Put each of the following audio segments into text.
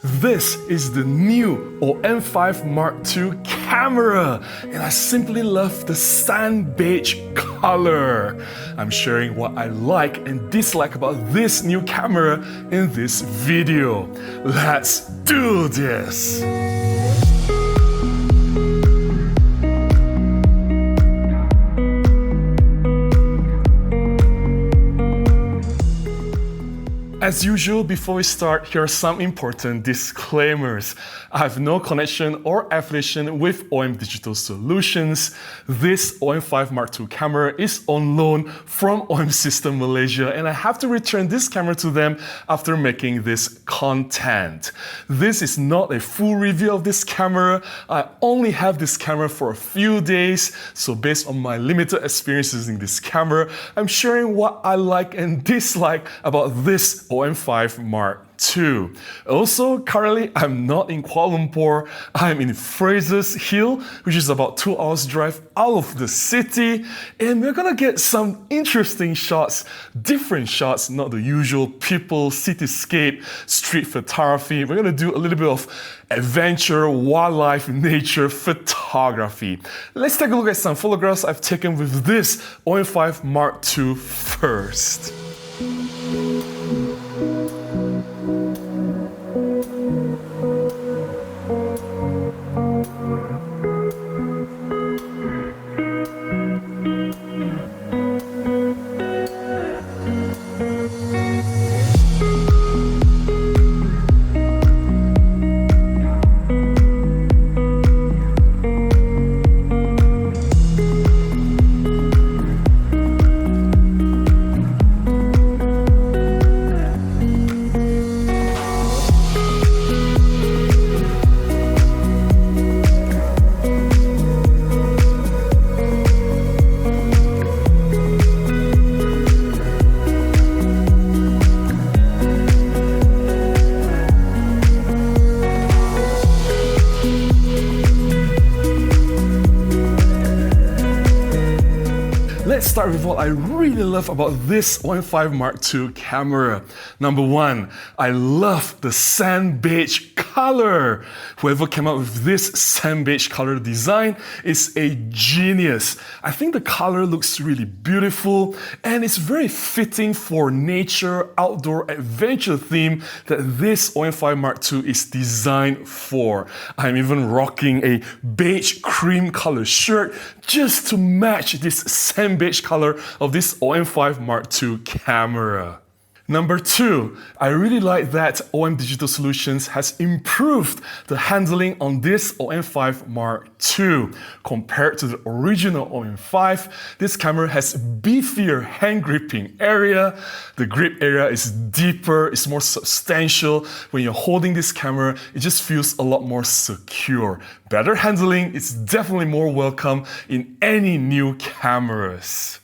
This is the new OM-5 Mark II camera, and I simply love the sand beige color. I'm sharing what I like and dislike about this new camera in this video. Let's do this! As usual, before we start, here are some important disclaimers. I have no connection or affiliation with OM Digital Solutions. This OM-5 Mark II camera is on loan from OM System Malaysia, and I have to return this camera to them after making this content. This is not a full review of this camera. I only have this camera for a few days, so based on my limited experiences using this camera, I'm sharing what I like and dislike about this OM-5 Mark II. Also, currently I'm not in Kuala Lumpur, I'm in Fraser's Hill, which is about 2 hours drive out of the city, and we're gonna get some interesting shots, different shots, not the usual people, cityscape, street photography. We're gonna do a little bit of adventure, wildlife, nature photography. Let's take a look at some photographs I've taken with this OM-5 Mark II first. Let's start with what I really love about this OM-5 Mark II camera. Number one, I love the sand beige color. Whoever came up with this sand beige color design is a genius. I think the color looks really beautiful and it's very fitting for nature, outdoor adventure theme that this OM-5 Mark II is designed for. I'm even rocking a beige cream color shirt just to match this sand beige color of this OM-5 Mark II camera. Number two, I really like that OM Digital Solutions has improved the handling on this OM-5 Mark II. Compared to the original OM-5, this camera has beefier hand gripping area. The grip area is deeper, it's more substantial. When you're holding this camera, it just feels a lot more secure. Better handling is definitely more welcome in any new cameras.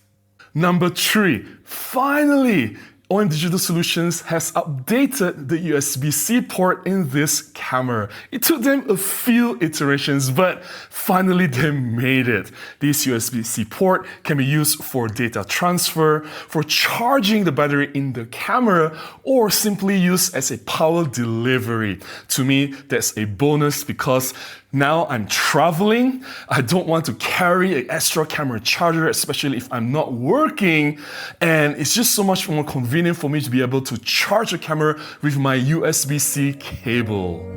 Number three, finally, OM Digital Solutions has updated the USB-C port in this camera. It took them a few iterations, but finally they made it. This USB-C port can be used for data transfer, for charging the battery in the camera, or simply used as a power delivery. To me, that's a bonus because now I'm traveling, I don't want to carry an extra camera charger, especially if I'm not working, and it's just so much more convenient for me to be able to charge the camera with my USB-C cable.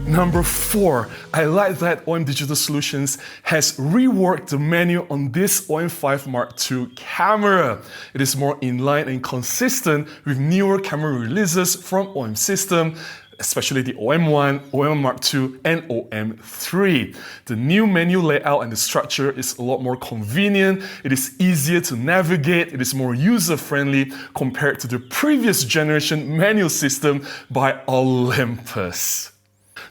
Number four, I like that OM Digital Solutions has reworked the menu on this OM-5 Mark II camera. It is more in line and consistent with newer camera releases from OM System. especially the OM-1, OM-Mark2, and OM-3. The new menu layout and the structure is a lot more convenient, it is easier to navigate, it is more user-friendly compared to the previous generation manual system by Olympus.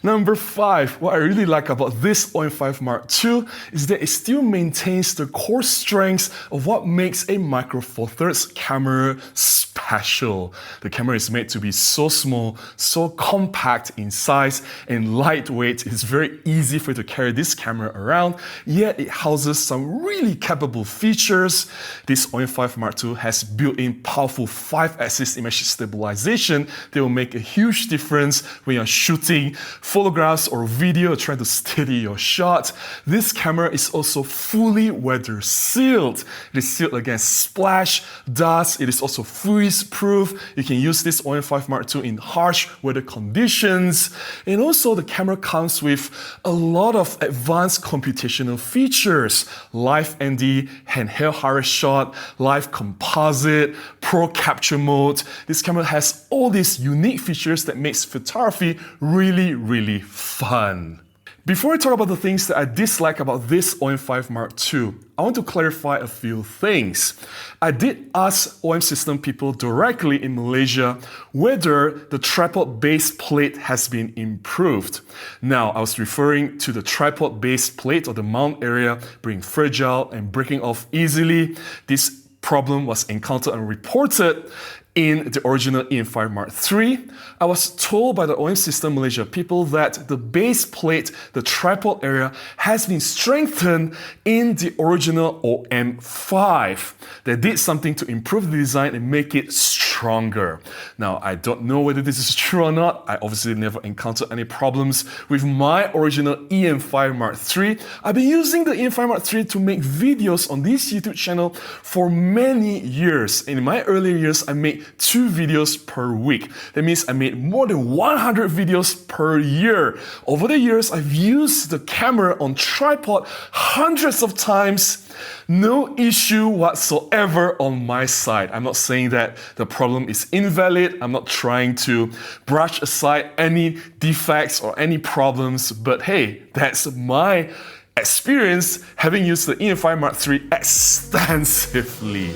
Number 5, what I really like about this OM-5 Mark II is that it still maintains the core strengths of what makes a Micro Four Thirds camera special. The camera is made to be so small, so compact in size and lightweight. It's very easy for you to carry this camera around, yet it houses some really capable features. This OM-5 Mark II has built-in powerful 5-axis image stabilization that will make a huge difference when you're shooting photographs or video, trying to steady your shot. This camera is also fully weather sealed. It is sealed against splash, dust. It is also freeze proof. You can use this OM-5 Mark II in harsh weather conditions. And also the camera comes with a lot of advanced computational features. Live ND, handheld horror shot, live composite, pro capture mode. This camera has all these unique features that makes photography really fun. Before I talk about the things that I dislike about this OM-5 Mark II, I want to clarify a few things. I did ask OM system people directly in Malaysia whether the tripod base plate has been improved. Now, I was referring to the tripod base plate or the mount area being fragile and breaking off easily. This problem was encountered and reported in the original EM5 Mark III. I was told by the OM System Malaysia people that the base plate, the tripod area, has been strengthened in the original OM-5. They did something to improve the design and make it stronger. Now, I don't know whether this is true or not. I obviously never encountered any problems with my original EM5 Mark III. I've been using the EM5 Mark III to make videos on this YouTube channel for many years. In my earlier years, I made 2 videos per week. That means I made more than 100 videos per year. Over the years, I've used the camera on tripod hundreds of times. No issue whatsoever on my side. I'm not saying that the problem is invalid. I'm not trying to brush aside any defects or any problems, but hey, that's my experience having used the EM5 Mark III extensively.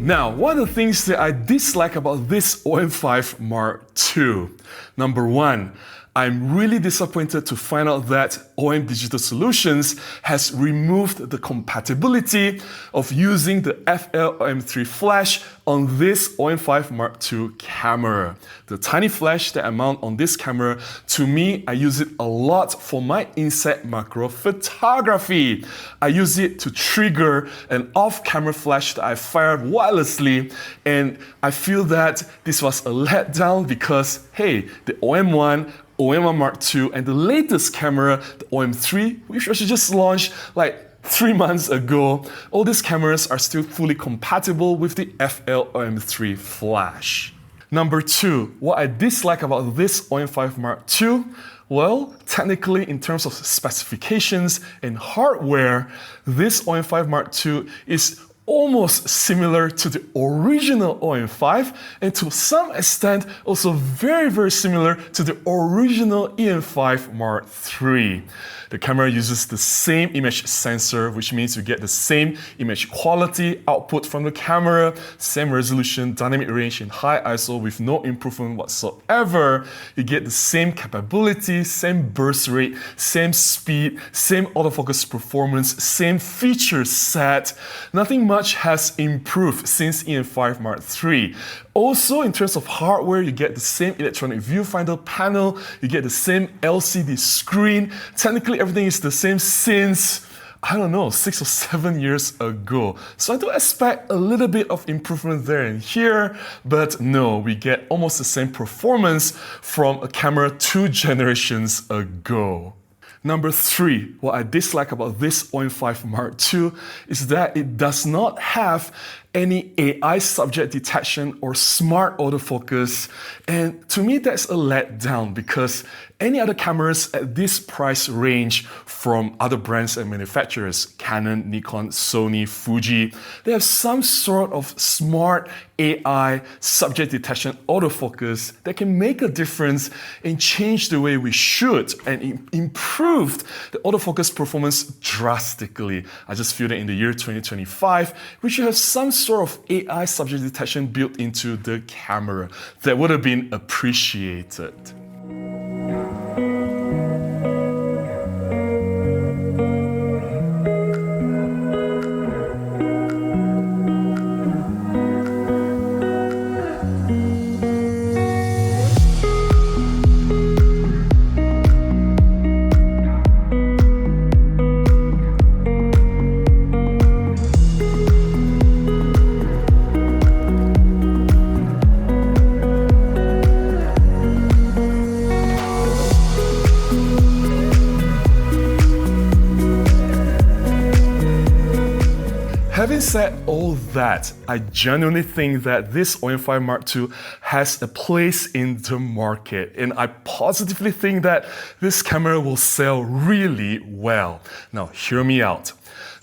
Now, one of the things that I dislike about this OM-5 Mark II, number 1, I'm really disappointed to find out that OM Digital Solutions has removed the compatibility of using the FL-LM3 flash on this OM-5 Mark II camera. The tiny flash that I mount on this camera, to me, I use it a lot for my inside macro photography. I use it to trigger an off-camera flash that I fire wirelessly, and I feel that this was a letdown because, hey, the OM-1, OM-1 Mark II, and the latest camera, the OM-3, which was just launched like 3 months ago, all these cameras are still fully compatible with the FL-LM3 flash. Number 2, what I dislike about this OM-5 Mark II, well, technically in terms of specifications and hardware, this OM-5 Mark II is almost similar to the original OM-5 and to some extent also very similar to the original EM5 Mark III. The camera uses the same image sensor, which means you get the same image quality output from the camera, same resolution, dynamic range, and high ISO with no improvement whatsoever. You get the same capability, same burst rate, same speed, same autofocus performance, same feature set. Nothing much much has improved since EM5 Mark III. Also, in terms of hardware, you get the same electronic viewfinder panel, you get the same LCD screen. Technically, everything is the same since, I don't know, 6 or 7 years ago. So I do expect a little bit of improvement there and here, but no, we get almost the same performance from a camera 2 generations ago. Number 3, what I dislike about this OM-5 Mark II is that it does not have any AI subject detection or smart autofocus, and to me that's a letdown because any other cameras at this price range from other brands and manufacturers, Canon, Nikon, Sony, Fuji, they have some sort of smart AI subject detection autofocus that can make a difference and change the way we shoot and improve the autofocus performance drastically. I just feel that in the year 2025, we should have some sort of AI subject detection built into the camera that would have been appreciated. Having said all that, I genuinely think that this OM-5 Mark II has a place in the market, and I positively think that this camera will sell really well. Now, hear me out.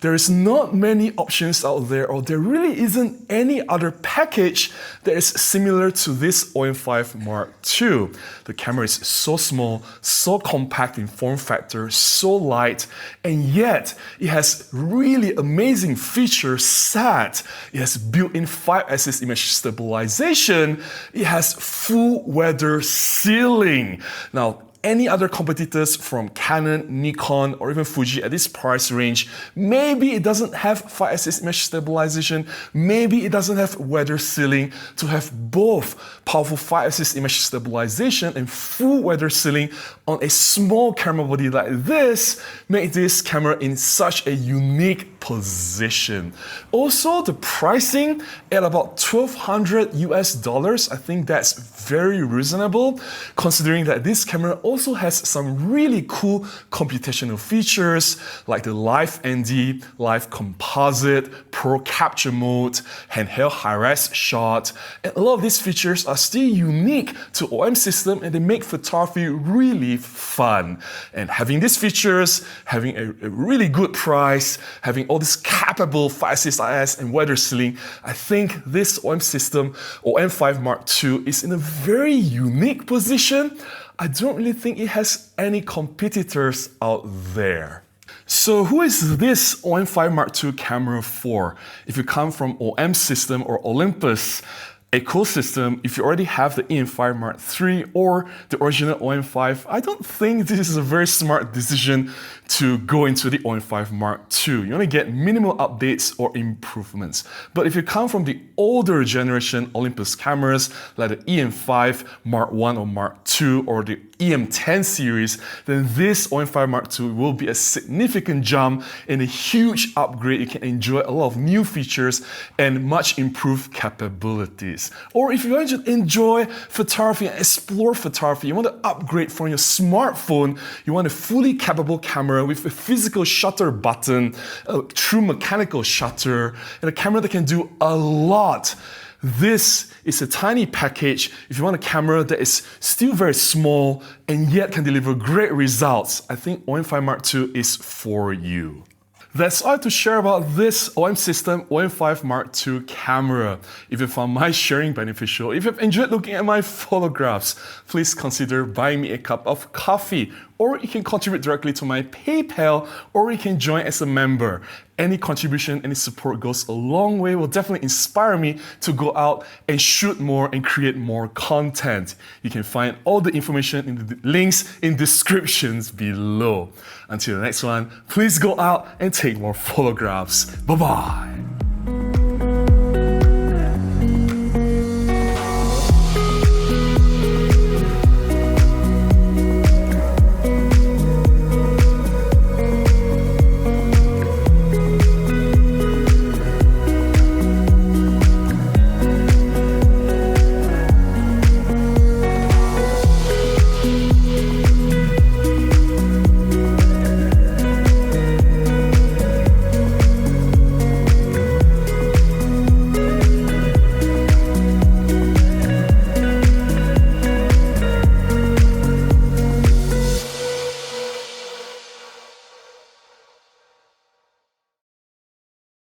There is not many options out there, or there really isn't any other package that is similar to this OM-5 Mark II. The camera is so small, so compact in form factor, so light, and yet it has really amazing features set. It has built-in 5-axis image stabilization. It has full weather sealing. Now, any other competitors from Canon, Nikon, or even Fuji at this price range, maybe it doesn't have 5-axis image stabilization, maybe it doesn't have weather sealing. To have both powerful 5-axis image stabilization and full weather sealing on a small camera body like this make this camera in such a unique position. Also, the pricing at about $1,200 US, I think that's very reasonable, considering that this camera also has some really cool computational features like the Live ND, Live Composite, Pro Capture Mode, handheld high-res shot, and a lot of these features are still unique to OM system and they make photography really fun. And having these features, having a really good price, having all this capable 5-axis IS and weather sealing, I think this OM system, OM-5 Mark II, is in a very unique position. I don't really think it has any competitors out there. So who is this OM-5 Mark II camera for? If you come from OM system or Olympus ecosystem, if you already have the EM5 Mark III or the original OM-5, I don't think this is a very smart decision to go into the OM-5 Mark II. You only get minimal updates or improvements. But if you come from the older generation Olympus cameras like the EM5 Mark I or Mark II or the EM10 series, then this OM-5 Mark II will be a significant jump and a huge upgrade. You can enjoy a lot of new features and much improved capabilities. Or if you want to enjoy photography and explore photography, you want to upgrade from your smartphone, you want a fully capable camera with a physical shutter button, a true mechanical shutter, and a camera that can do a lot. This is a tiny package if you want a camera that is still very small and yet can deliver great results. I think OM-5 Mark II is for you. That's all I have to share about this OM system OM-5 Mark II camera. If you found my sharing beneficial, if you've enjoyed looking at my photographs, please consider buying me a cup of coffee, or you can contribute directly to my PayPal, or you can join as a member. Any contribution, any support goes a long way, will definitely inspire me to go out and shoot more and create more content. You can find all the information in the links in descriptions below. Until the next one, please go out and take more photographs. Bye-bye.